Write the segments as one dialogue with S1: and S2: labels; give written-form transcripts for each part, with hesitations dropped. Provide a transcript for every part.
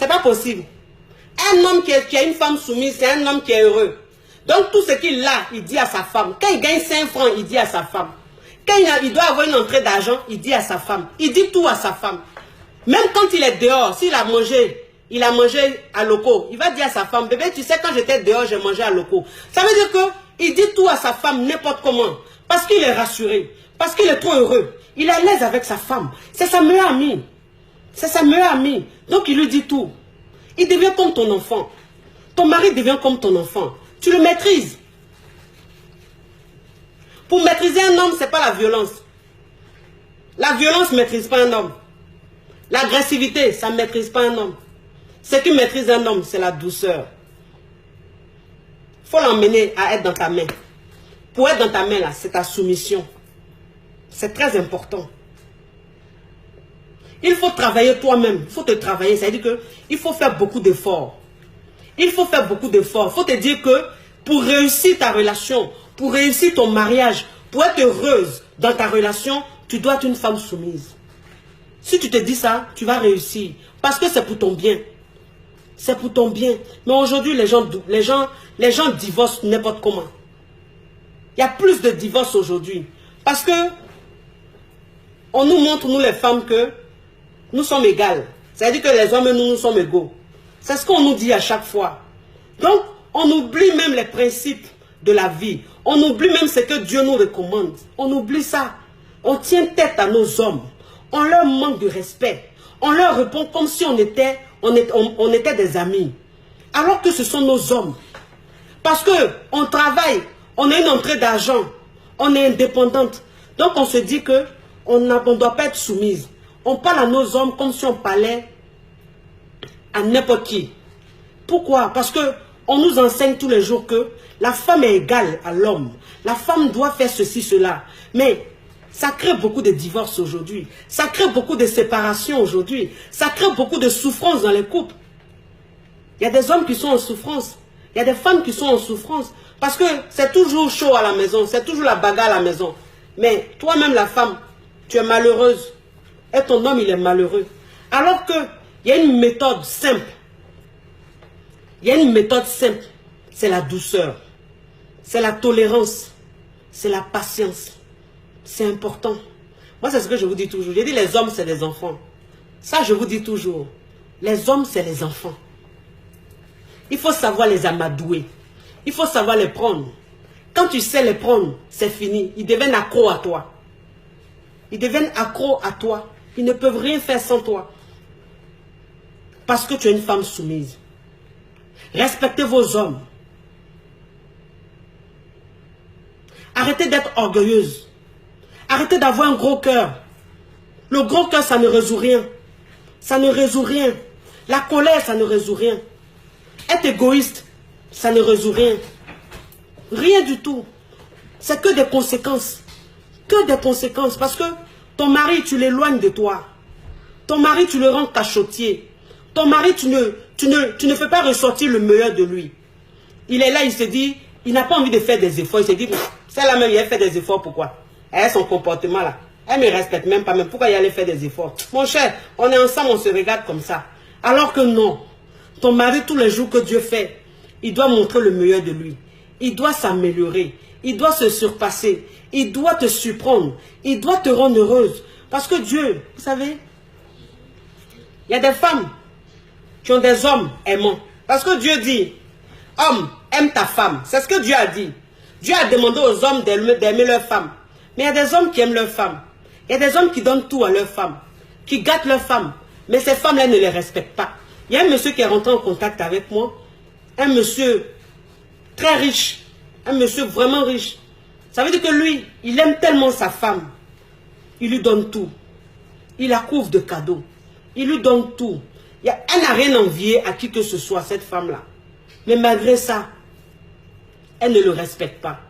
S1: C'est pas possible. Un homme qui a une femme soumise, c'est un homme qui est heureux. Donc tout ce qu'il a, il dit à sa femme. Quand il gagne 5 francs, il dit à sa femme. Quand il doit avoir une entrée d'argent, il dit à sa femme. Il dit tout à sa femme. Même quand il est dehors, s'il a mangé, il a mangé à loco, il va dire à sa femme, bébé, tu sais, quand j'étais dehors, j'ai mangé à loco. Ça veut dire qu'il dit tout à sa femme n'importe comment. Parce qu'il est rassuré. Parce qu'il est trop heureux. Il est à l'aise avec sa femme. C'est sa meilleure amie. C'est sa meilleure amie. Donc il lui dit tout. Il devient comme ton enfant. Ton mari devient comme ton enfant. Tu le maîtrises. Pour maîtriser un homme, ce n'est pas la violence. La violence ne maîtrise pas un homme. L'agressivité, ça ne maîtrise pas un homme. Ce qui maîtrise un homme, c'est la douceur. Il faut l'emmener à être dans ta main. Pour être dans ta main, là, c'est ta soumission. C'est très important. Il faut travailler toi-même. Il faut te travailler. Ça veut dire qu'il faut faire beaucoup d'efforts. Il faut faire beaucoup d'efforts. Il faut te dire que pour réussir ta relation, pour réussir ton mariage, pour être heureuse dans ta relation, tu dois être une femme soumise. Si tu te dis ça, tu vas réussir. Parce que c'est pour ton bien. C'est pour ton bien. Mais aujourd'hui, les gens divorcent n'importe comment. Il y a plus de divorces aujourd'hui. Parce que on nous montre, nous les femmes, que nous sommes égales. C'est-à-dire que les hommes et nous sommes égaux. C'est ce qu'on nous dit à chaque fois. Donc, on oublie même les principes de la vie. On oublie même ce que Dieu nous recommande. On oublie ça. On tient tête à nos hommes. On leur manque de respect. On leur répond comme si on était des amis. Alors que ce sont nos hommes. Parce qu'on travaille, on a une entrée d'argent, on est indépendante. Donc on se dit qu'on ne doit pas être soumise. On parle à nos hommes comme si on parlait à n'importe qui. Pourquoi? Parce qu'on nous enseigne tous les jours que la femme est égale à l'homme. La femme doit faire ceci, cela. Mais ça crée beaucoup de divorces aujourd'hui. Ça crée beaucoup de séparations aujourd'hui. Ça crée beaucoup de souffrances dans les couples. Il y a des hommes qui sont en souffrance. Il y a des femmes qui sont en souffrance. Parce que c'est toujours chaud à la maison. C'est toujours la bagarre à la maison. Mais toi-même, la femme, tu es malheureuse. Et ton homme, il est malheureux. Alors qu'il y a une méthode simple. Il y a une méthode simple. C'est la douceur. C'est la tolérance. C'est la patience. C'est important. Moi, c'est ce que je vous dis toujours. J'ai dit les hommes, c'est des enfants. Ça, je vous dis toujours. Les hommes, c'est les enfants. Il faut savoir les amadouer. Il faut savoir les prendre. Quand tu sais les prendre, c'est fini. Ils deviennent accros à toi. Ils deviennent accros à toi. Ils ne peuvent rien faire sans toi. Parce que tu es une femme soumise. Respectez vos hommes. Arrêtez d'être orgueilleuse. Arrêtez d'avoir un gros cœur. Le gros cœur, ça ne résout rien. Ça ne résout rien. La colère, ça ne résout rien. Être égoïste, ça ne résout rien. Rien du tout. C'est que des conséquences. Que des conséquences. Parce que ton mari, tu l'éloignes de toi. Ton mari, tu le rends cachotier. Ton mari, tu ne fais pas ressortir le meilleur de lui. Il est là, il se dit, il n'a pas envie de faire des efforts. Il se dit, celle-là même, elle fait des efforts, pourquoi? Elle a son comportement là. Elle ne me respecte même pas, même pourquoi il allait faire des efforts? Mon cher, on est ensemble, on se regarde comme ça. Alors que non. Ton mari, tous les jours que Dieu fait, il doit montrer le meilleur de lui. Il doit s'améliorer. Il doit se surpasser. Il doit te surprendre. Il doit te rendre heureuse. Parce que Dieu, vous savez, il y a des femmes qui ont des hommes aimants. Parce que Dieu dit, homme, aime ta femme. C'est ce que Dieu a dit. Dieu a demandé aux hommes d'aimer leur femme. Mais il y a des hommes qui aiment leur femme. Il y a des hommes qui donnent tout à leur femme. Qui gâtent leur femme. Mais ces femmes-là ne les respectent pas. Il y a un monsieur qui est rentré en contact avec moi. Un monsieur très riche. Un monsieur vraiment riche. Ça veut dire que lui, il aime tellement sa femme. Il lui donne tout. Il la couvre de cadeaux. Il lui donne tout. Elle n'a rien envié à qui que ce soit, cette femme-là. Mais malgré ça, elle ne le respecte pas.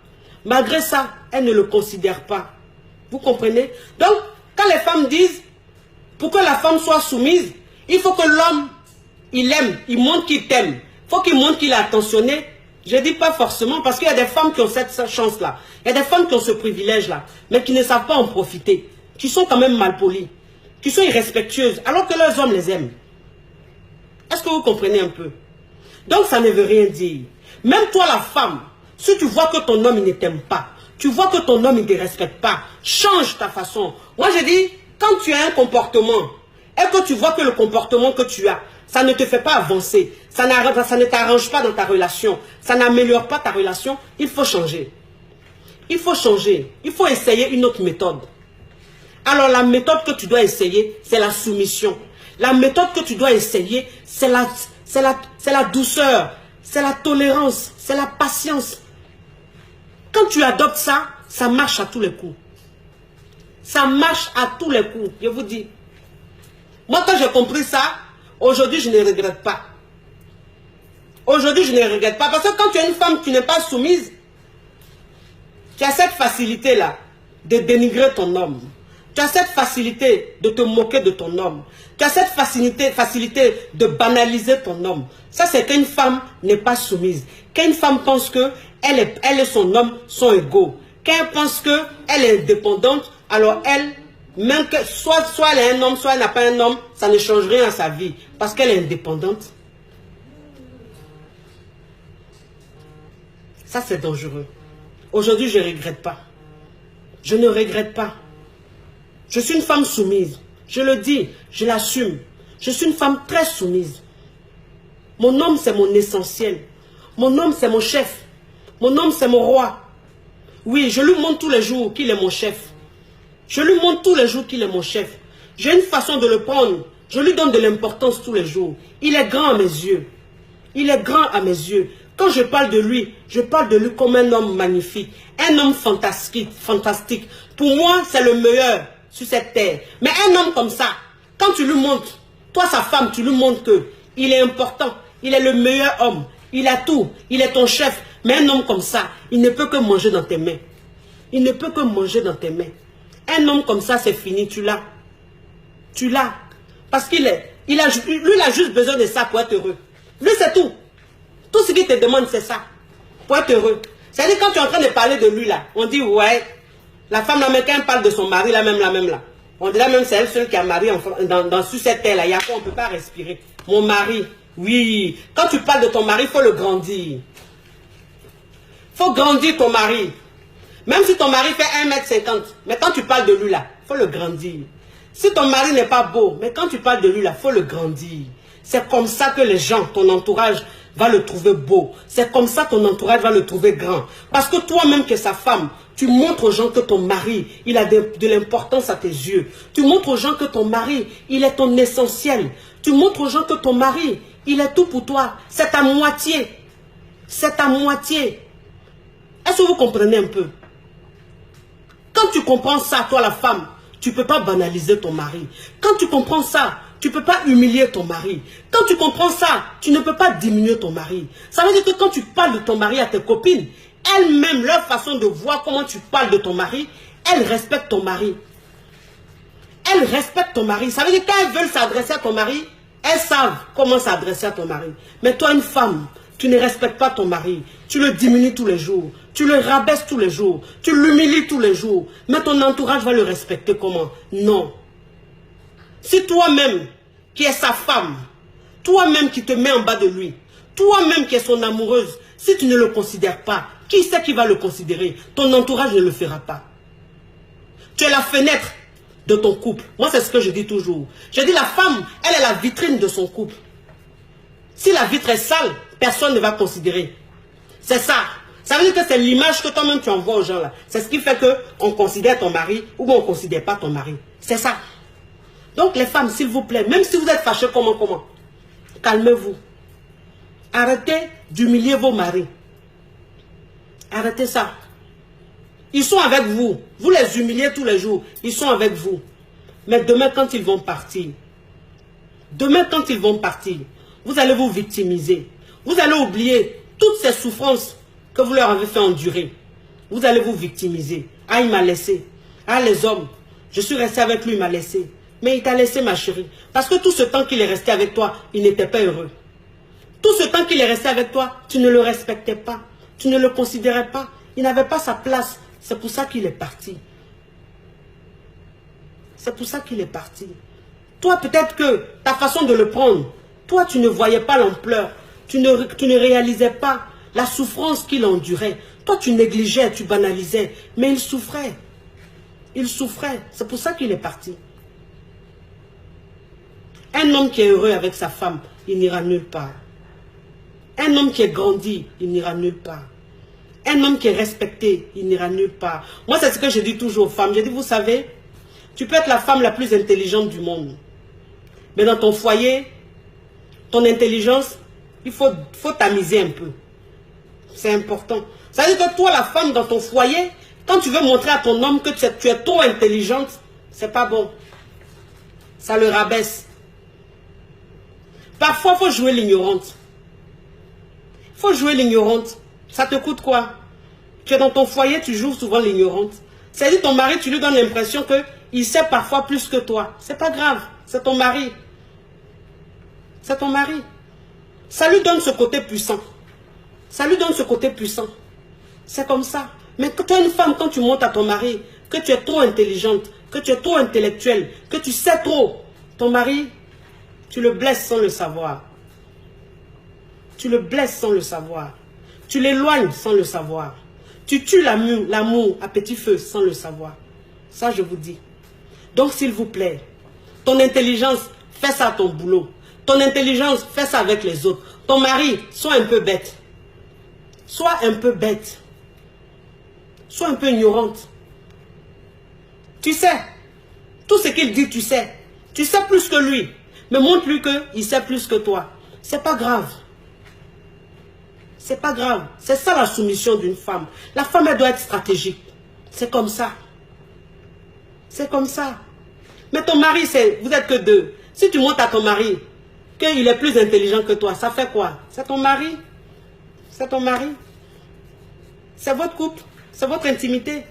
S1: Malgré ça, elle ne le considère pas. Vous comprenez? Donc, quand les femmes disent, pour que la femme soit soumise, il faut que l'homme, il aime, il montre qu'il t'aime. Il faut qu'il montre qu'il est attentionné. Je ne dis pas forcément, parce qu'il y a des femmes qui ont cette chance-là. Il y a des femmes qui ont ce privilège-là, mais qui ne savent pas en profiter. Qui sont quand même malpolies. Qui sont irrespectueuses, alors que leurs hommes les aiment. Est-ce que vous comprenez un peu? Donc ça ne veut rien dire. Même toi la femme, si tu vois que ton homme ne t'aime pas, tu vois que ton homme ne te respecte pas, change ta façon. Moi je dis, quand tu as un comportement, et que tu vois que le comportement que tu as, ça ne te fait pas avancer, ça ne t'arrange pas dans ta relation, ça n'améliore pas ta relation, il faut changer. Il faut changer, il faut essayer une autre méthode. Alors la méthode que tu dois essayer, c'est la soumission. La méthode que tu dois essayer, c'est la douceur, c'est la tolérance, c'est la patience. Quand tu adoptes ça, ça marche à tous les coups. Ça marche à tous les coups, je vous dis. Moi, quand j'ai compris ça, aujourd'hui, je ne regrette pas. Aujourd'hui, je ne regrette pas. Parce que quand tu es une femme qui n'est pas soumise, tu as cette facilité-là de dénigrer ton homme. Tu as cette facilité de te moquer de ton homme. Tu as cette facilité de banaliser ton homme. Ça, c'est qu'une femme n'est pas soumise. Qu'une femme pense que elle et son homme sont égaux. Qu'elle pense qu'elle est indépendante, alors elle, même que soit elle a un homme, soit elle n'a pas un homme, ça ne change rien à sa vie. Parce qu'elle est indépendante. Ça, c'est dangereux. Aujourd'hui, je ne regrette pas. Je ne regrette pas. Je suis une femme soumise. Je le dis, je l'assume. Je suis une femme très soumise. Mon homme, c'est mon essentiel. Mon homme, c'est mon chef. Mon homme, c'est mon roi. Oui, je lui montre tous les jours qu'il est mon chef. Je lui montre tous les jours qu'il est mon chef. J'ai une façon de le prendre. Je lui donne de l'importance tous les jours. Il est grand à mes yeux. Il est grand à mes yeux. Quand je parle de lui comme un homme magnifique. Un homme fantastique. Pour moi, c'est le meilleur sur cette terre. Mais un homme comme ça, quand tu lui montres, toi sa femme, tu lui montres qu'il est important, il est le meilleur homme, il a tout, il est ton chef. Mais un homme comme ça, il ne peut que manger dans tes mains. Il ne peut que manger dans tes mains. Un homme comme ça, c'est fini, tu l'as. Tu l'as. Parce lui, il a juste besoin de ça pour être heureux. Lui, c'est tout. Tout ce qu'il te demande, c'est ça. Pour être heureux. C'est-à-dire, quand tu es en train de parler de lui, là, on dit, ouais, la femme, là, mais quand elle parle de son mari, la même, là. On dit là même, c'est elle seule qui a marié sur cette terre, là. Il y a quoi, on ne peut pas respirer. Mon mari, oui. Quand tu parles de ton mari, il faut le grandir. Il faut grandir ton mari. Même si ton mari fait 1,50 m, mais quand tu parles de lui, là, il faut le grandir. Si ton mari n'est pas beau, mais quand tu parles de lui, là, il faut le grandir. C'est comme ça que les gens, ton entourage, va le trouver beau. C'est comme ça que ton entourage va le trouver grand. Parce que toi-même qui es sa femme, tu montres aux gens que ton mari, il a de l'importance à tes yeux. Tu montres aux gens que ton mari, il est ton essentiel. Tu montres aux gens que ton mari, il est tout pour toi. C'est ta moitié. C'est ta moitié. Est-ce que vous comprenez un peu? Quand tu comprends ça, toi la femme, tu ne peux pas banaliser ton mari. Quand tu comprends ça, tu ne peux pas humilier ton mari. Quand tu comprends ça, tu ne peux pas diminuer ton mari. Ça veut dire que quand tu parles de ton mari à tes copines, elles-mêmes, leur façon de voir comment tu parles de ton mari, elles respectent ton mari. Elles respectent ton mari. Ça veut dire que quand elles veulent s'adresser à ton mari, elles savent comment s'adresser à ton mari. Mais toi, une femme, tu ne respectes pas ton mari. Tu le diminues tous les jours. Tu le rabaisses tous les jours. Tu l'humilies tous les jours. Mais ton entourage va le respecter comment? Non. Si toi-même, qui es sa femme, toi-même qui te mets en bas de lui, toi-même qui es son amoureuse, si tu ne le considères pas, qui c'est qui va le considérer? Ton entourage ne le fera pas. Tu es la fenêtre de ton couple. Moi, c'est ce que je dis toujours. Je dis la femme, elle est la vitrine de son couple. Si la vitre est sale, personne ne va considérer. C'est ça. Ça veut dire que c'est l'image que toi-même tu envoies aux gens là. C'est ce qui fait qu'on considère ton mari ou on ne considère pas ton mari. C'est ça. Donc les femmes, s'il vous plaît, même si vous êtes fâchés, comment, calmez-vous. Arrêtez d'humilier vos maris. Arrêtez ça. Ils sont avec vous. Vous les humiliez tous les jours. Ils sont avec vous. Mais demain, quand ils vont partir, vous allez vous victimiser. Vous allez oublier toutes ces souffrances que vous leur avez fait endurer. Vous allez vous victimiser. Ah, il m'a laissé. Ah, les hommes, je suis resté avec lui, il m'a laissé. Mais il t'a laissé, ma chérie. Parce que tout ce temps qu'il est resté avec toi, il n'était pas heureux. Tout ce temps qu'il est resté avec toi, tu ne le respectais pas. Tu ne le considérais pas. Il n'avait pas sa place. C'est pour ça qu'il est parti. C'est pour ça qu'il est parti. Toi, peut-être que ta façon de le prendre, Toi, tu ne voyais pas l'ampleur. Tu ne réalisais pas la souffrance qu'il endurait. Toi, tu négligeais, tu banalisais. Mais il souffrait. Il souffrait. C'est pour ça qu'il est parti. Un homme qui est heureux avec sa femme, il n'ira nulle part. Un homme qui est grandi, il n'ira nulle part. Un homme qui est respecté, il n'ira nulle part. Moi, c'est ce que je dis toujours aux femmes. Je dis, vous savez, tu peux être la femme la plus intelligente du monde. Mais dans ton foyer, ton intelligence, il faut tamiser un peu. C'est important. Ça veut dire que toi, la femme dans ton foyer, quand tu veux montrer à ton homme que tu es trop intelligente, c'est pas bon. Ça le rabaisse. Parfois, il faut jouer l'ignorante. Il faut jouer l'ignorante. Ça te coûte quoi? Tu es dans ton foyer, tu joues souvent l'ignorante. C'est-à-dire ton mari, tu lui donnes l'impression qu'il sait parfois plus que toi. C'est pas grave, c'est ton mari. C'est ton mari. Ça lui donne ce côté puissant. Ça lui donne ce côté puissant. C'est comme ça. Mais quand tu es une femme, quand tu montes à ton mari, que tu es trop intelligente, que tu es trop intellectuelle, que tu sais trop, ton mari, tu le blesses sans le savoir. Tu le blesses sans le savoir. Tu l'éloignes sans le savoir. Tu tues l'amour à petit feu sans le savoir. Ça, je vous dis. Donc, s'il vous plaît, ton intelligence, fais ça à ton boulot. Ton intelligence, fais ça avec les autres. Ton mari, sois un peu bête. Sois un peu bête. Sois un peu ignorante. Tu sais. Tout ce qu'il dit, tu sais. Tu sais plus que lui. Mais montre-lui qu'il sait plus que toi. C'est pas grave. C'est pas grave. C'est ça la soumission d'une femme. La femme, elle doit être stratégique. C'est comme ça. C'est comme ça. Mais ton mari, vous êtes que deux. Si tu montres à ton mari qu'il est plus intelligent que toi, ça fait quoi? C'est ton mari. C'est ton mari. C'est votre couple. C'est votre intimité.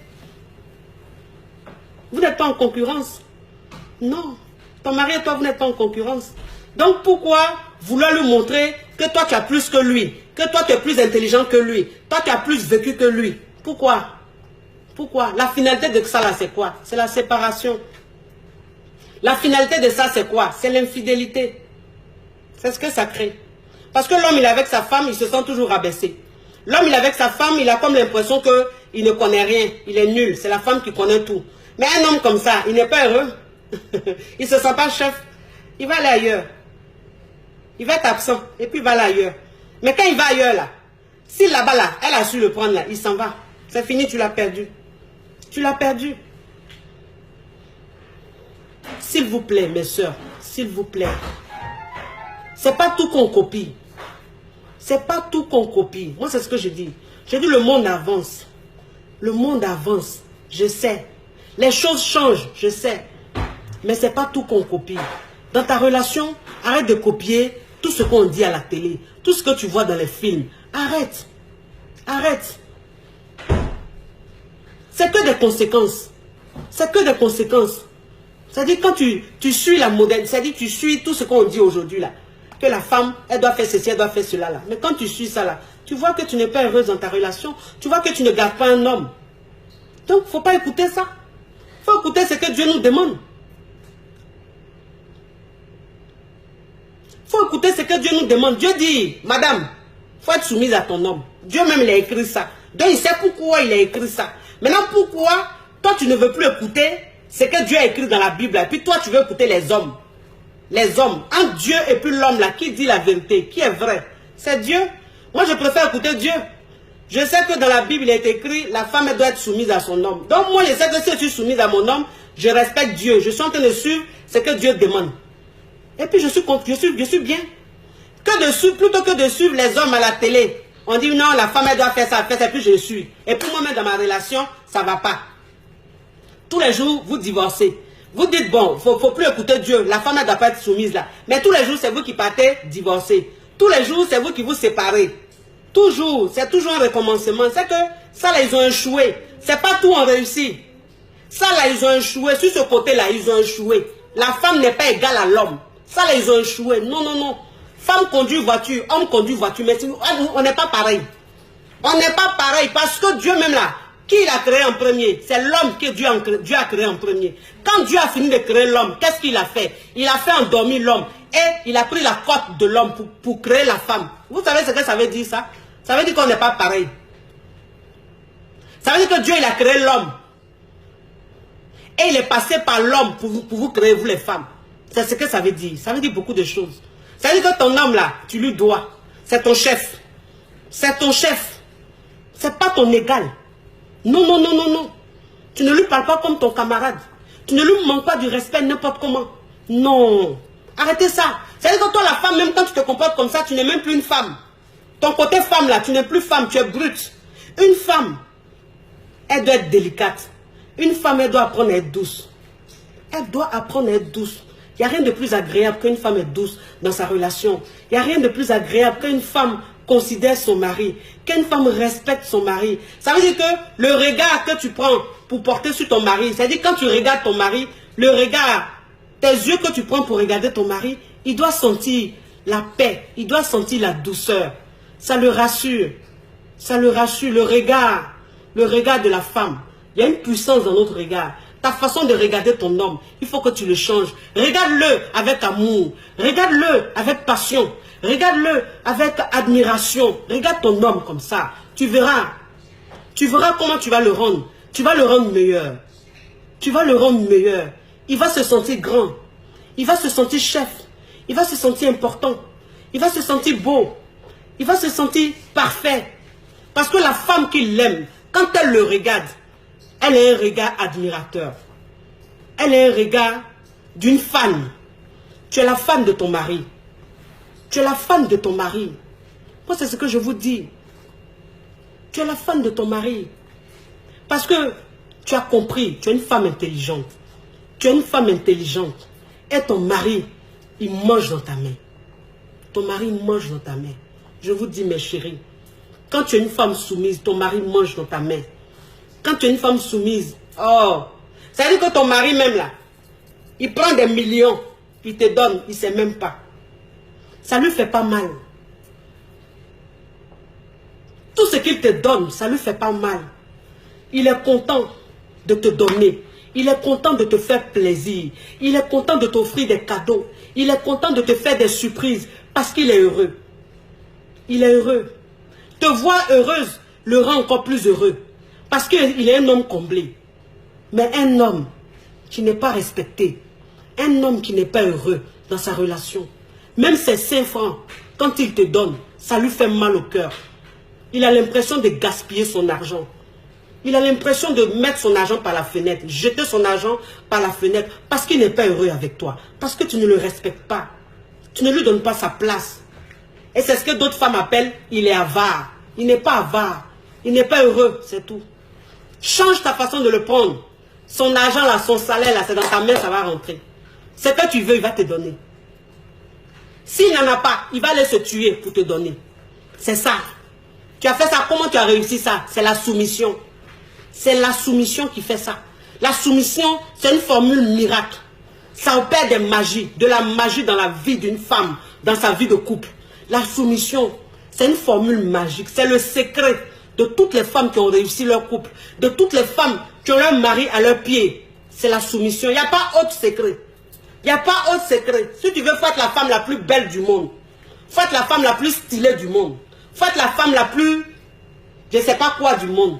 S1: Vous n'êtes pas en concurrence. Non. Ton mari et toi, vous n'êtes pas en concurrence. Donc pourquoi vouloir lui montrer que toi tu as plus que lui, que toi tu es plus intelligent que lui, toi tu as plus vécu que lui? Pourquoi? Pourquoi? La finalité de ça là c'est quoi? C'est la séparation. La finalité de ça c'est quoi? C'est l'infidélité. C'est ce que ça crée. Parce que l'homme il est avec sa femme, il se sent toujours rabaissé. L'homme il est avec sa femme, il a comme l'impression qu'il ne connaît rien, il est nul, c'est la femme qui connaît tout. Mais un homme comme ça, il n'est pas heureux. Il ne se sent pas chef. Il va aller ailleurs. Il va être absent. Et puis il va aller ailleurs. Mais quand il va ailleurs là, si là-bas là, elle a su le prendre là, il s'en va. C'est fini, tu l'as perdu. Tu l'as perdu. S'il vous plaît, mes soeurs, s'il vous plaît. C'est pas tout qu'on copie. C'est pas tout qu'on copie. Moi, c'est ce que je dis. Je dis le monde avance. Le monde avance. Je sais. Les choses changent, je sais. Mais c'est pas tout qu'on copie. Dans ta relation, arrête de copier tout ce qu'on dit à la télé, tout ce que tu vois dans les films. Arrête. Arrête. C'est que des conséquences. C'est que des conséquences. C'est-à-dire quand tu suis la modèle, c'est-à-dire tu suis tout ce qu'on dit aujourd'hui là, que la femme, elle doit faire ceci, elle doit faire cela là. Mais quand tu suis ça là, tu vois que tu n'es pas heureuse dans ta relation, tu vois que tu ne gardes pas un homme. Donc, il ne faut pas écouter ça. Il faut écouter ce que Dieu nous demande. Il faut écouter ce que Dieu nous demande. Dieu dit, madame, il faut être soumise à ton homme. Dieu même, il a écrit ça. Donc, il sait pourquoi il a écrit ça. Maintenant, pourquoi toi, tu ne veux plus écouter ce que Dieu a écrit dans la Bible. Et puis toi, tu veux écouter les hommes. Les hommes. Entre Dieu et puis l'homme, là, qui dit la vérité, qui est vrai? C'est Dieu. Moi, je préfère écouter Dieu. Je sais que dans la Bible, il est écrit, la femme, elle doit être soumise à son homme. Donc, moi, je sais que si je suis soumise à mon homme, je respecte Dieu. Je suis en train de suivre ce que Dieu demande. Et puis, je suis bien. Plutôt que de suivre les hommes à la télé. On dit, non, la femme, elle doit faire ça, et puis je suis. Et puis, moi-même, dans ma relation, ça ne va pas. Tous les jours, vous divorcez. Vous dites, bon, il ne faut plus écouter Dieu. La femme, elle ne doit pas être soumise là. Mais tous les jours, c'est vous qui partez divorcer. Tous les jours, c'est vous qui vous séparez. Toujours, c'est toujours un recommencement. C'est que ça là, ils ont échoué. C'est pas tout en réussi. Ça là, ils ont échoué. Sur ce côté-là, ils ont échoué. La femme n'est pas égale à l'homme. Ça là, ils ont échoué. Non, non, non. Femme conduit voiture, homme conduit voiture. Mais on n'est pas pareil. On n'est pas pareil parce que Dieu même là, qui l'a créé en premier? C'est l'homme que Dieu a créé en premier. Quand Dieu a fini de créer l'homme, qu'est-ce qu'il a fait? Il a fait endormir l'homme. Et il a pris la cote de l'homme pour créer la femme. Vous savez ce que ça veut dire ça? Ça veut dire qu'on n'est pas pareil. Ça veut dire que Dieu il a créé l'homme. Et il est passé par l'homme pour vous créer, vous les femmes. C'est ce que ça veut dire. Ça veut dire beaucoup de choses. Ça veut dire que ton homme là, tu lui dois. C'est ton chef. C'est ton chef. C'est pas ton égal. Non, non, non, non, non. Tu ne lui parles pas comme ton camarade. Tu ne lui manques pas du respect n'importe comment. Non. Arrêtez ça. C'est-à-dire que toi, la femme, même quand tu te comportes comme ça, tu n'es même plus une femme. Ton côté femme là, tu n'es plus femme, tu es brute. Une femme, elle doit être délicate. Une femme, elle doit apprendre à être douce. Elle doit apprendre à être douce. Il n'y a rien de plus agréable qu'une femme est douce dans sa relation. Il n'y a rien de plus agréable qu'une femme considère son mari, qu'une femme respecte son mari. Ça veut dire que le regard que tu prends pour porter sur ton mari, c'est-à-dire quand tu regardes ton mari, le regard, tes yeux que tu prends pour regarder ton mari, il doit sentir la paix, il doit sentir la douceur. Ça le rassure. Ça le rassure. Le regard de la femme. Il y a une puissance dans notre regard. Ta façon de regarder ton homme, il faut que tu le changes. Regarde-le avec amour. Regarde-le avec passion. Regarde-le avec admiration. Regarde ton homme comme ça. Tu verras. Tu verras comment tu vas le rendre. Tu vas le rendre meilleur. Tu vas le rendre meilleur. Il va se sentir grand. Il va se sentir chef. Il va se sentir important. Il va se sentir beau. Il va se sentir parfait. Parce que la femme qui l'aime, quand elle le regarde, elle a un regard admirateur. Elle a un regard d'une fan. Tu es la fan de ton mari. Tu es la fan de ton mari. Moi, c'est ce que je vous dis. Tu es la fan de ton mari. Parce que tu as compris, tu es une femme intelligente. Tu es une femme intelligente. Et ton mari, il mange dans ta main. Ton mari mange dans ta main. Je vous dis, mes chéris, quand tu es une femme soumise, ton mari mange dans ta main. Quand tu es une femme soumise, oh, ça veut dire que ton mari même là, il prend des millions, il te donne, il ne sait même pas. Ça ne lui fait pas mal. Tout ce qu'il te donne, ça ne lui fait pas mal. Il est content de te donner. Il est content de te faire plaisir. Il est content de t'offrir des cadeaux. Il est content de te faire des surprises parce qu'il est heureux. Il est heureux. Te voir heureuse le rend encore plus heureux. Parce qu'il est un homme comblé. Mais un homme qui n'est pas respecté, un homme qui n'est pas heureux dans sa relation, même ses 5 francs, quand il te donne, ça lui fait mal au cœur. Il a l'impression de gaspiller son argent. Il a l'impression de mettre son argent par la fenêtre, jeter son argent par la fenêtre, parce qu'il n'est pas heureux avec toi. Parce que tu ne le respectes pas. Tu ne lui donnes pas sa place. Et c'est ce que d'autres femmes appellent, il est avare. Il n'est pas avare. Il n'est pas heureux, c'est tout. Change ta façon de le prendre. Son argent là, son salaire là, c'est dans ta main, ça va rentrer. Ce que tu veux, il va te donner. S'il n'en a pas, il va aller se tuer pour te donner. C'est ça. Tu as fait ça, comment tu as réussi ça? C'est la soumission. C'est la soumission qui fait ça. La soumission, c'est une formule miracle. Ça opère des magies, de la magie dans la vie d'une femme, dans sa vie de couple. La soumission, c'est une formule magique. C'est le secret de toutes les femmes qui ont réussi leur couple, de toutes les femmes qui ont leur mari à leurs pieds. C'est la soumission. Il n'y a pas autre secret. Il n'y a pas autre secret. Si tu veux, faut être la femme la plus belle du monde. Faut être la femme la plus stylée du monde. Faut être la femme la plus, je ne sais pas quoi du monde.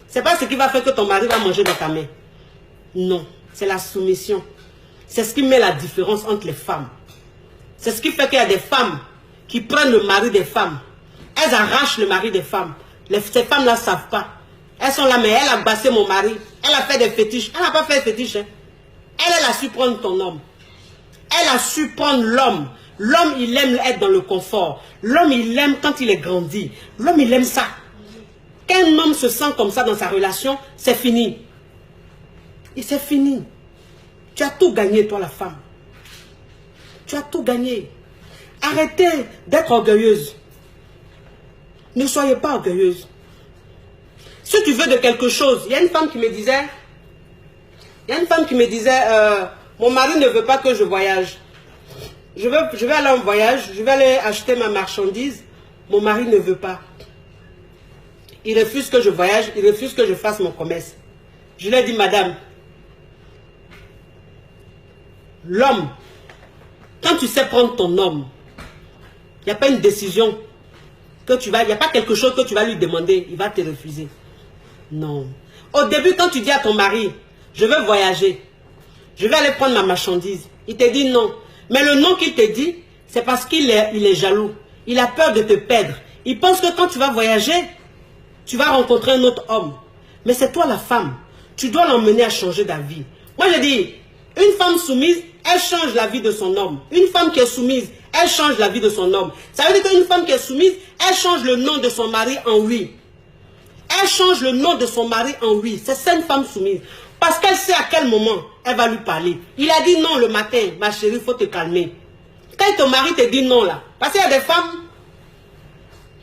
S1: C'est pas ce qui va faire que ton mari va manger dans ta main. Non, c'est la soumission. C'est ce qui met la différence entre les femmes. C'est ce qui fait qu'il y a des femmes qui prennent le mari des femmes. Elles arrachent le mari des femmes. Ces femmes-là ne savent pas. Elles sont là, mais elle a bassé mon mari. Elle a fait des fétiches. Elle n'a pas fait de fétiches. Hein. Elle a su prendre ton homme. Elle a su prendre l'homme. L'homme, il aime être dans le confort. L'homme, il aime quand il est grandi. L'homme, il aime ça. Quand un homme se sent comme ça dans sa relation, c'est fini. Et c'est fini. Tu as tout gagné, toi, la femme. Tu as tout gagné. Arrêtez d'être orgueilleuse. Ne soyez pas orgueilleuse. Si tu veux de quelque chose, il y a une femme qui me disait, mon mari ne veut pas que je voyage. Je vais aller en voyage, je vais aller acheter ma marchandise. Mon mari ne veut pas. Il refuse que je voyage, il refuse que je fasse mon commerce. Je lui ai dit, madame, L'homme, quand tu sais prendre ton homme, il n'y a pas une décision que tu vas, il n'y a pas quelque chose que tu vas lui demander, il va te refuser. Non. Au début, quand tu dis à ton mari, je veux voyager, je vais aller prendre ma marchandise, il te dit non. Mais le non qu'il te dit, c'est parce qu'il est jaloux. Il a peur de te perdre. Il pense que quand tu vas voyager, tu vas rencontrer un autre homme. Mais c'est toi la femme. Tu dois l'emmener à changer d'avis. Moi, je dis, une femme soumise, elle change la vie de son homme. Une femme qui est soumise, elle change la vie de son homme. Ça veut dire qu'une femme qui est soumise, elle change le nom de son mari en oui. Elle change le nom de son mari en oui. C'est ça une femme soumise. Parce qu'elle sait à quel moment elle va lui parler. Il a dit non le matin, ma chérie, il faut te calmer. Quand ton mari te dit non là, parce qu'il y a des femmes,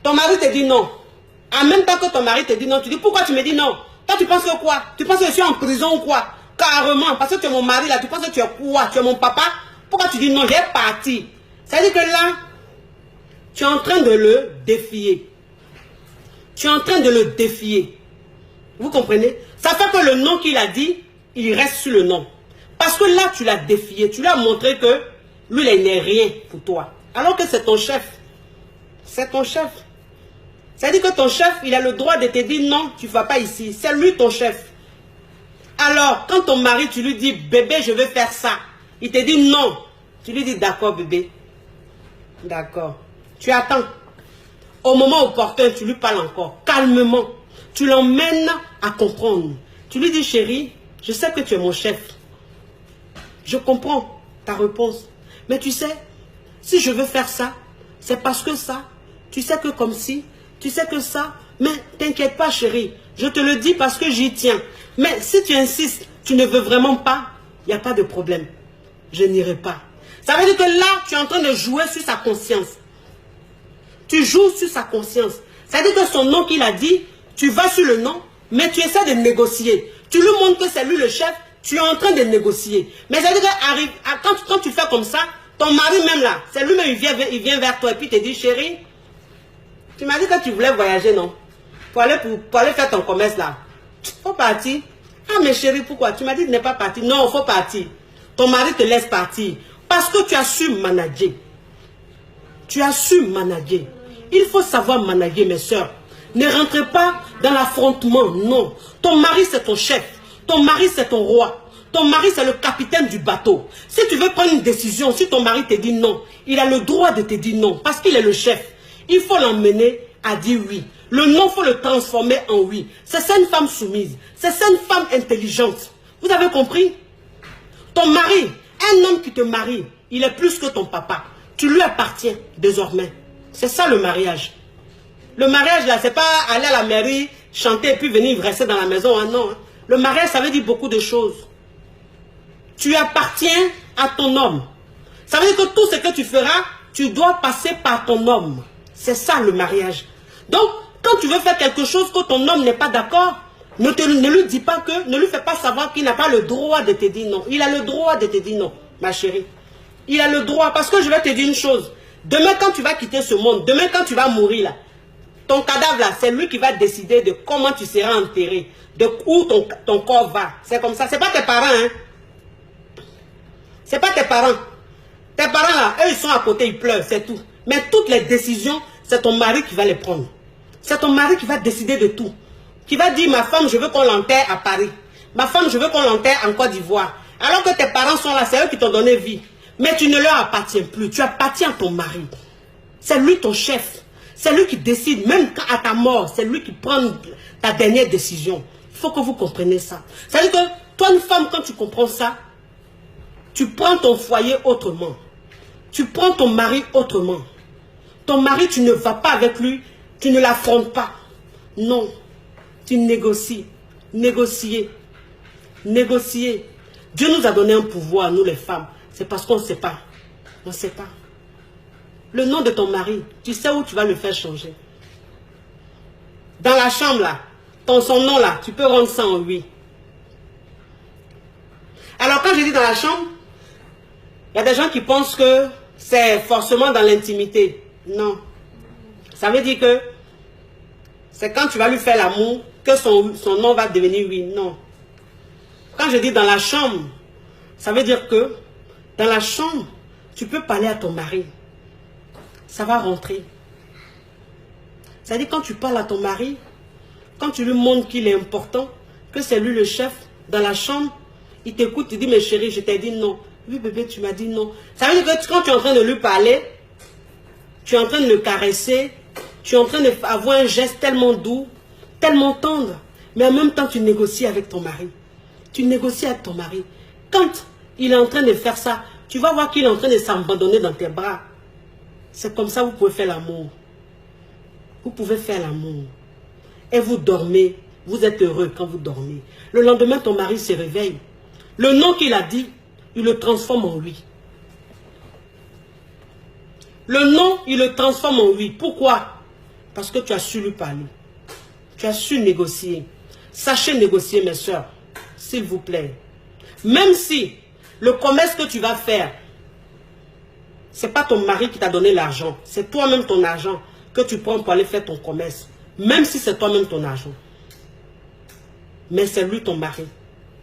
S1: ton mari te dit non. En même temps que ton mari te dit non, tu dis pourquoi tu me dis non? Toi tu penses que quoi? Tu penses que je suis en prison ou quoi? Carrément, parce que tu es mon mari là, tu penses que tu es quoi? Tu es mon papa? Pourquoi tu dis non? J'ai parti. Ça veut dire que là, tu es en train de le défier. Tu es en train de le défier. Vous comprenez? Ça fait que le nom qu'il a dit, il reste sur le nom. Parce que là, tu l'as défié. Tu lui as montré que lui, il n'est rien pour toi. Alors que c'est ton chef. C'est ton chef. Ça veut dire que ton chef, il a le droit de te dire non, tu ne vas pas ici. C'est lui ton chef. Alors, quand ton mari, tu lui dis, bébé, je veux faire ça. Il te dit non. Tu lui dis, d'accord, bébé. D'accord. Tu attends. Au moment opportun, tu lui parles encore. Calmement. Tu l'emmènes à comprendre. Tu lui dis, chérie, je sais que tu es mon chef. Je comprends ta réponse. Mais tu sais, si je veux faire ça, c'est parce que ça. Tu sais que comme si, tu sais que ça. Mais t'inquiète pas, chérie. Je te le dis parce que j'y tiens. Mais si tu insistes, tu ne veux vraiment pas, il n'y a pas de problème. Je n'irai pas. Ça veut dire que là, tu es en train de jouer sur sa conscience. Tu joues sur sa conscience. Ça veut dire que son nom qu'il a dit, tu vas sur le nom, mais tu essaies de négocier. Tu lui montres que c'est lui le chef, tu es en train de négocier. Mais ça veut dire que quand tu fais comme ça, ton mari même là, c'est lui-même, il vient vers toi et puis il te dit, chérie, tu m'as dit que tu voulais voyager, non? Pour aller faire ton commerce là. Faut partir. Ah mais chérie, pourquoi? Tu m'as dit de ne pas partir. Non, il faut partir. Ton mari te laisse partir. Parce que tu as su manager. Tu as su manager. Il faut savoir manager, mes soeurs. Ne rentrez pas dans l'affrontement, non. Ton mari, c'est ton chef. Ton mari, c'est ton roi. Ton mari, c'est le capitaine du bateau. Si tu veux prendre une décision, si ton mari te dit non, il a le droit de te dire non, parce qu'il est le chef. Il faut l'emmener à dire oui. Le non, il faut le transformer en oui. C'est ça une femme soumise. C'est ça une femme intelligente. Vous avez compris? Ton mari, un homme qui te marie, il est plus que ton papa. Tu lui appartiens désormais. C'est ça le mariage. Le mariage là, c'est pas aller à la mairie, chanter et puis venir rester dans la maison. Hein, non. Le mariage, ça veut dire beaucoup de choses. Tu appartiens à ton homme. Ça veut dire que tout ce que tu feras, tu dois passer par ton homme. C'est ça le mariage. Donc, quand tu veux faire quelque chose que ton homme n'est pas d'accord, ne lui dis pas que, ne lui fais pas savoir qu'il n'a pas le droit de te dire non. Il a le droit de te dire non, ma chérie. Il a le droit, parce que je vais te dire une chose. Demain, quand tu vas quitter ce monde, demain, quand tu vas mourir là, ton cadavre là, c'est lui qui va décider de comment tu seras enterré, de où ton corps va. C'est comme ça. C'est pas tes parents, hein. C'est pas tes parents. Tes parents là, eux, ils sont à côté, ils pleurent, c'est tout. Mais toutes les décisions, c'est ton mari qui va les prendre. C'est ton mari qui va décider de tout. Qui va dire, ma femme, je veux qu'on l'enterre à Paris. Ma femme, je veux qu'on l'enterre en Côte d'Ivoire. Alors que tes parents sont là, c'est eux qui t'ont donné vie. Mais tu ne leur appartiens plus. Tu appartiens à ton mari. C'est lui ton chef. C'est lui qui décide. Même à ta mort, c'est lui qui prend ta dernière décision. Il faut que vous compreniez ça. C'est-à-dire que toi, une femme, quand tu comprends ça, tu prends ton foyer autrement. Tu prends ton mari autrement. Ton mari, tu ne vas pas avec lui. Tu ne l'affrontes pas. Non. Tu négocies. Négocier. Négocier. Dieu nous a donné un pouvoir, nous les femmes. C'est parce qu'on ne sait pas. On ne sait pas. Le nom de ton mari, tu sais où tu vas le faire changer. Dans la chambre là, son nom là, tu peux rendre ça en oui. Alors quand je dis dans la chambre, il y a des gens qui pensent que c'est forcément dans l'intimité. Non. Ça veut dire que c'est quand tu vas lui faire l'amour que son nom va devenir oui. Non. Quand je dis dans la chambre, ça veut dire que Dans la chambre, tu peux parler à ton mari. Ça va rentrer. C'est-à-dire quand tu parles à ton mari, quand tu lui montres qu'il est important, que c'est lui le chef, dans la chambre, il t'écoute, il dit, mais chérie, je t'ai dit non. Oui, bébé, tu m'as dit non. Ça veut dire que quand tu es en train de lui parler, tu es en train de le caresser, tu es en train d'avoir un geste tellement doux, tellement tendre, mais en même temps, tu négocies avec ton mari. Tu négocies avec ton mari. Quand il est en train de faire ça, tu vas voir qu'il est en train de s'abandonner dans tes bras. C'est comme ça que vous pouvez faire l'amour. Vous pouvez faire l'amour. Et vous dormez. Vous êtes heureux quand vous dormez. Le lendemain, ton mari se réveille. Le nom qu'il a dit, il le transforme en lui. Le nom, il le transforme en lui. Pourquoi? Parce que tu as su lui parler. Tu as su négocier. Sachez négocier, mes soeurs. S'il vous plaît. Même si le commerce que tu vas faire, ce n'est pas ton mari qui t'a donné l'argent. C'est toi-même ton argent que tu prends pour aller faire ton commerce. Même si c'est toi-même ton argent. Mais c'est lui ton mari.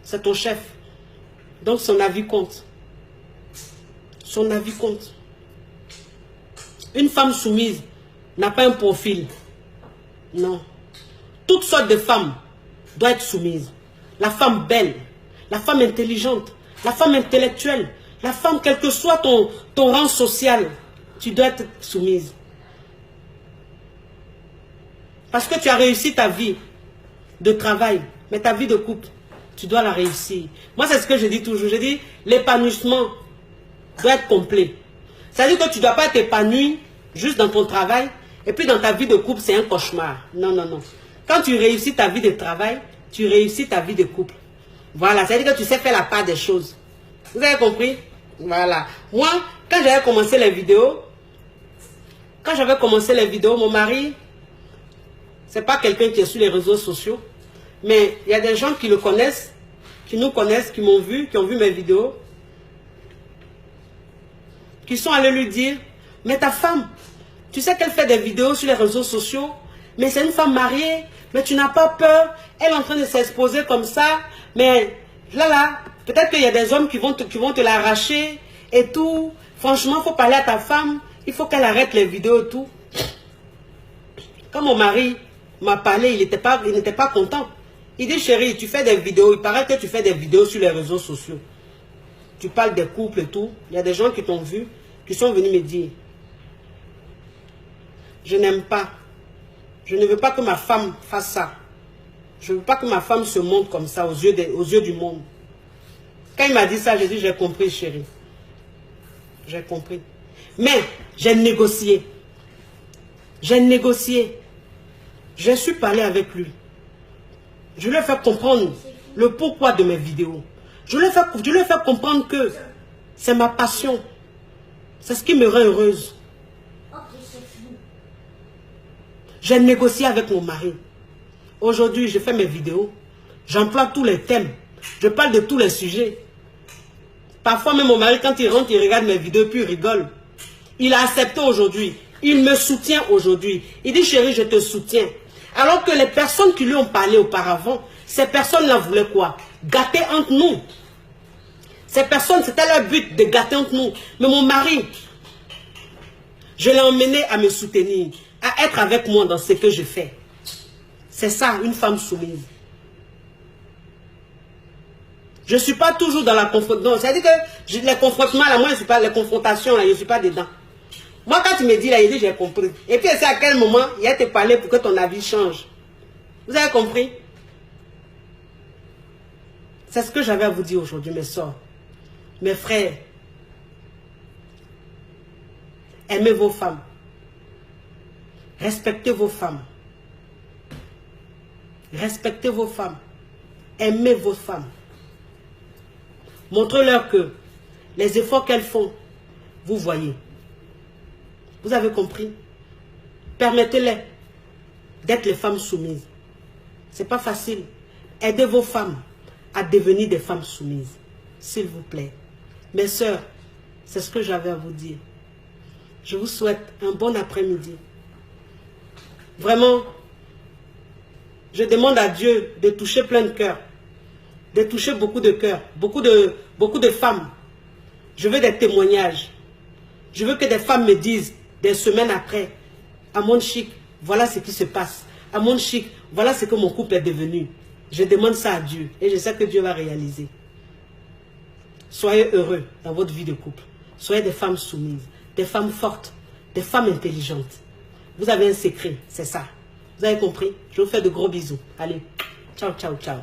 S1: C'est ton chef. Donc son avis compte. Son avis compte. Une femme soumise n'a pas un profil. Non. Toutes sortes de femmes doivent être soumises. La femme belle, la femme intelligente, la femme intellectuelle, la femme, quel que soit ton rang social, tu dois être soumise. Parce que tu as réussi ta vie de travail, mais ta vie de couple, tu dois la réussir. Moi, c'est ce que je dis toujours. Je dis, l'épanouissement doit être complet. C'est-à-dire que tu ne dois pas t'épanouir juste dans ton travail, et puis dans ta vie de couple, c'est un cauchemar. Non, non, non. Quand tu réussis ta vie de travail, tu réussis ta vie de couple. Voilà, c'est-à-dire que tu sais faire la part des choses. Vous avez compris? Voilà. Moi, quand j'avais commencé les vidéos, mon mari, c'est pas quelqu'un qui est sur les réseaux sociaux, mais il y a des gens qui le connaissent, qui nous connaissent, qui m'ont vu, qui ont vu mes vidéos, qui sont allés lui dire, mais ta femme, tu sais qu'elle fait des vidéos sur les réseaux sociaux, mais c'est une femme mariée, mais tu n'as pas peur, elle est en train de s'exposer comme ça, mais là, peut-être qu'il y a des hommes qui vont te l'arracher et tout. Franchement, il faut parler à ta femme, il faut qu'elle arrête les vidéos et tout. Quand mon mari m'a parlé, il n'était pas content. Il dit, chérie, tu fais des vidéos, il paraît que tu fais des vidéos sur les réseaux sociaux. Tu parles des couples et tout. Il y a des gens qui t'ont vu, qui sont venus me dire, je n'aime pas. Je ne veux pas que ma femme fasse ça. Je ne veux pas que ma femme se montre comme ça aux yeux du monde. Quand il m'a dit ça, j'ai dit, j'ai compris, chérie. J'ai compris. Mais j'ai négocié. J'ai négocié. J'ai su parler avec lui. Je lui ai fait comprendre le pourquoi de mes vidéos. Je lui ai fait comprendre que c'est ma passion. C'est ce qui me rend heureuse. J'ai négocié avec mon mari. Aujourd'hui, je fais mes vidéos. J'emploie tous les thèmes. Je parle de tous les sujets. Parfois, même mon mari, quand il rentre, il regarde mes vidéos, puis il rigole. Il a accepté aujourd'hui. Il me soutient aujourd'hui. Il dit, chérie, je te soutiens. Alors que les personnes qui lui ont parlé auparavant, ces personnes-là voulaient quoi? Gâter entre nous. Ces personnes, c'était leur but de gâter entre nous. Mais mon mari, je l'ai emmené à me soutenir, à être avec moi dans ce que je fais. C'est ça, une femme soumise. Je ne suis pas toujours dans la confrontation. C'est-à-dire que les confrontements, là, moi, je ne suis pas, les confrontations, là, je ne suis pas dedans. Moi, quand tu me dis, là, il dit, j'ai compris. Et puis, c'est à quel moment il a te parlé pour que ton avis change. Vous avez compris? C'est ce que j'avais à vous dire aujourd'hui, mes soeurs. Mes frères. Aimez vos femmes. Respectez vos femmes. Respectez vos femmes. Aimez vos femmes. Montrez-leur que les efforts qu'elles font, vous voyez. Vous avez compris? Permettez-les d'être les femmes soumises. Ce n'est pas facile. Aidez vos femmes à devenir des femmes soumises. S'il vous plaît. Mes sœurs, c'est ce que j'avais à vous dire. Je vous souhaite un bon après-midi. Vraiment, je demande à Dieu de toucher plein de cœurs. De toucher beaucoup de cœurs. Beaucoup de femmes. Je veux des témoignages. Je veux que des femmes me disent, des semaines après, à Monde Chic, voilà ce qui se passe. À Monde Chic, voilà ce que mon couple est devenu. Je demande ça à Dieu et je sais que Dieu va réaliser. Soyez heureux dans votre vie de couple. Soyez des femmes soumises, des femmes fortes, des femmes intelligentes. Vous avez un secret, c'est ça. Vous avez compris? Je vous fais de gros bisous. Allez, ciao, ciao, ciao.